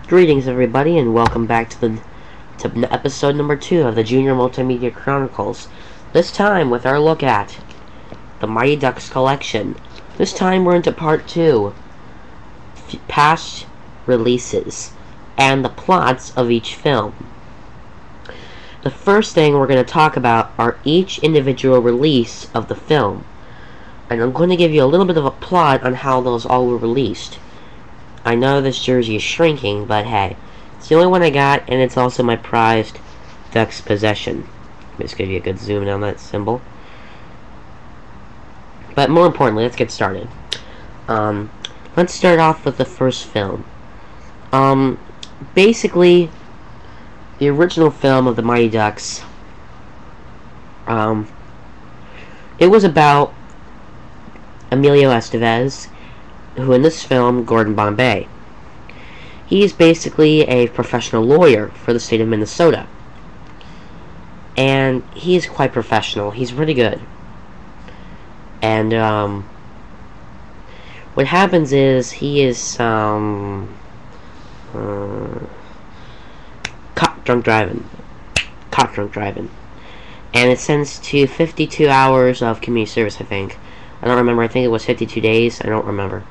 Greetings, everybody, and welcome back to episode number 2 of the Junior Multimedia Chronicles. This time with our look at the Mighty Ducks collection. This time we're into part 2, past releases, and the plots of each film. The first thing we're going to talk about are each individual release of the film. And I'm going to give you a little bit of a plot on how those all were released. I know this jersey is shrinking, but hey, it's the only one I got, and it's also my prized Ducks possession. Let me just give you a good zoom in on that symbol. But more importantly, let's get started. Let's start off with the first film. Basically, the original film of the Mighty Ducks, it was about Emilio Estevez, who in this film, Gordon Bombay. He's basically a professional lawyer for the state of Minnesota. And he is quite professional. He's really good. And, what happens is, he is, caught drunk driving. And it's sentenced to 52 hours of community service, I think. I don't remember. I think it was 52 days. I don't remember.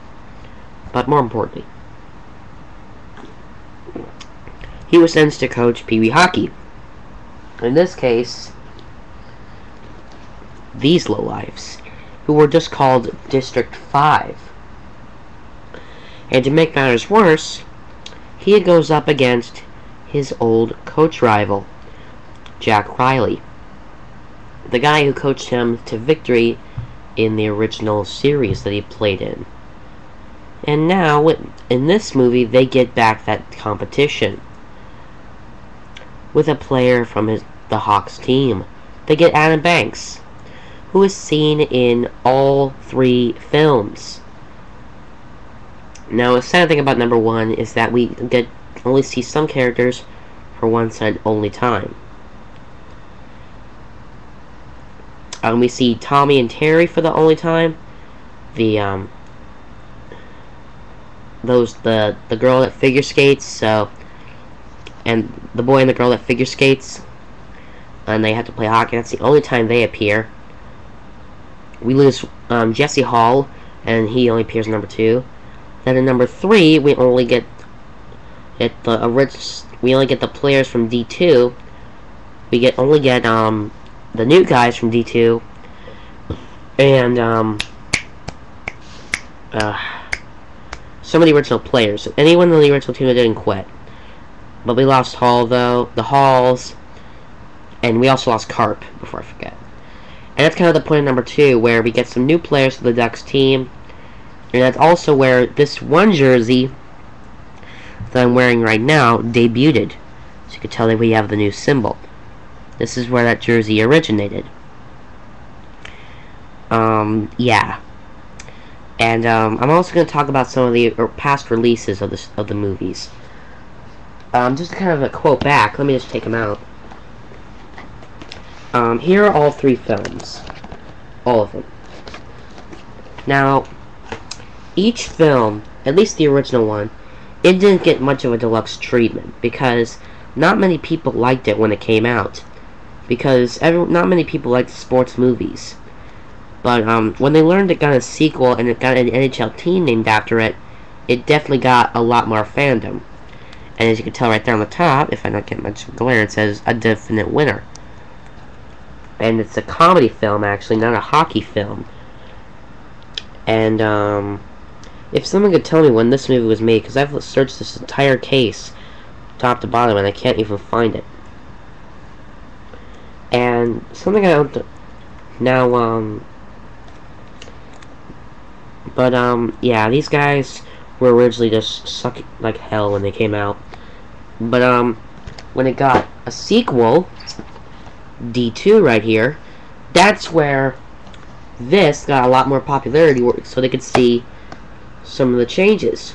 But more importantly, he was sentenced to coach Pee Wee hockey. In this case, these lowlifes, who were just called District 5. And to make matters worse, he goes up against his old coach rival, Jack Riley, the guy who coached him to victory in the original series that he played in. And now, in this movie, they get back that competition with a player from the Hawks team. They get Adam Banks, who is seen in all 3 films. Now, a sad thing about number 1 is that we only see some characters for once and only time. We see Tommy and Terry for the only time. The girl that figure skates, and the boy and the girl that figure skates, and they have to play hockey. That's the only time they appear. We lose Jesse Hall, and he only appears in number 2. Then in number 3, we only get the players from D2. We only get the new guys from D2, and some of the original players. Anyone in the original team that didn't quit. But we lost Hall, though. The Halls. And we also lost Carp, before I forget. And that's kind of the point of number 2, where we get some new players for the Ducks team. And that's also where this one jersey that I'm wearing right now debuted. So you can tell that we have the new symbol. This is where that jersey originated. Yeah. And I'm also going to talk about some of the past releases of the movies. Just kind of a quote back. Let me just take them out. Here are all 3 films. All of them. Now, each film, at least the original one, it didn't get much of a deluxe treatment because not many people liked it when it came out. Because not many people liked sports movies. But when they learned it got a sequel and it got an NHL team named after it, it definitely got a lot more fandom. And as you can tell right there on the top, if I don't get much glare, it says a definite winner. And it's a comedy film, actually, not a hockey film. And if someone could tell me when this movie was made, because I've searched this entire case, top to bottom, and I can't even find it. And something I don't now, yeah, these guys were originally just sucking like hell when they came out. But, when it got a sequel, D2 right here, that's where this got a lot more popularity, so they could see some of the changes.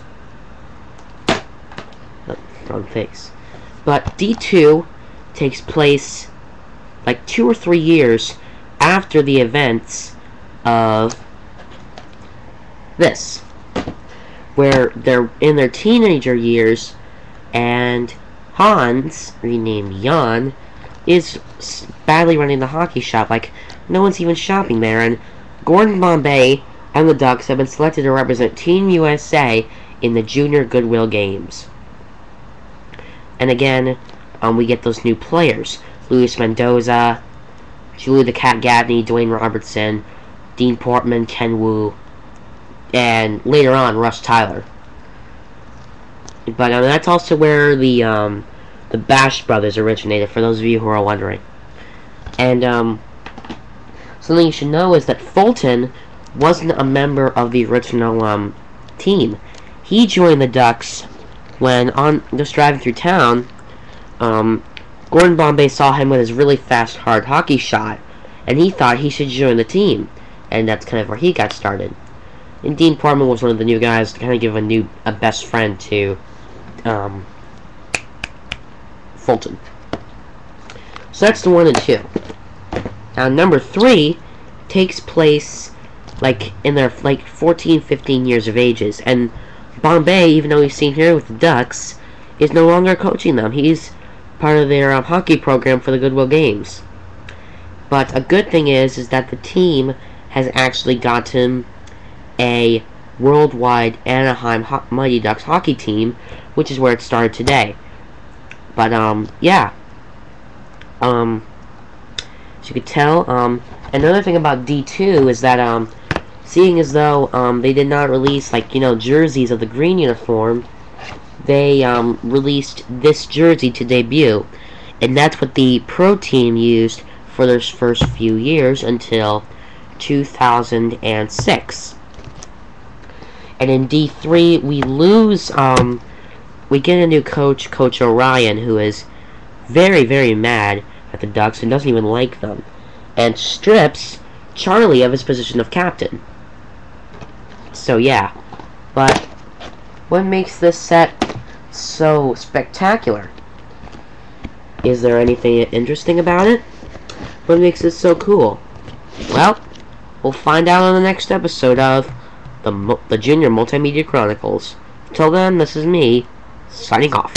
Oh, wrong face. But D2 takes place like 2 or 3 years after the events of this, where they're in their teenager years and Hans, renamed Jan, is badly running the hockey shop. Like, no one's even shopping there, and Gordon Bombay and the Ducks have been selected to represent Team USA in the Junior Goodwill Games. And again, we get those new players. Luis Mendoza, Julie the Cat Gaffney, Dwayne Robertson, Dean Portman, Ken Wu, and later on, Russ Tyler. But that's also where the Bash Brothers originated, for those of you who are wondering. And something you should know is that Fulton wasn't a member of the original team. He joined the Ducks when, just driving through town, Gordon Bombay saw him with his really fast, hard hockey shot, and he thought he should join the team. And that's kind of where he got started. And Dean Portman was one of the new guys to kind of give a best friend to Fulton. So that's the 1 and 2. Now number 3 takes place like in their 14, 15 years of ages, and Bombay, even though he's seen here with the Ducks, is no longer coaching them. He's part of their hockey program for the Goodwill Games. But a good thing is that the team has actually gotten a worldwide Anaheim Mighty Ducks hockey team, which is where it started today. But yeah, as you could tell, another thing about D2 is that seeing as though they did not release jerseys of the green uniform, they released this jersey to debut, and that's what the pro team used for their first few years until 2006. And in D3, we lose, we get a new coach, Coach Orion, who is very, very mad at the Ducks and doesn't even like them, and strips Charlie of his position of captain. So yeah, but what makes this set so spectacular? Is there anything interesting about it? What makes it so cool? Well, we'll find out on the next episode of the Junior Multimedia Chronicles. Till then, this is me, signing off.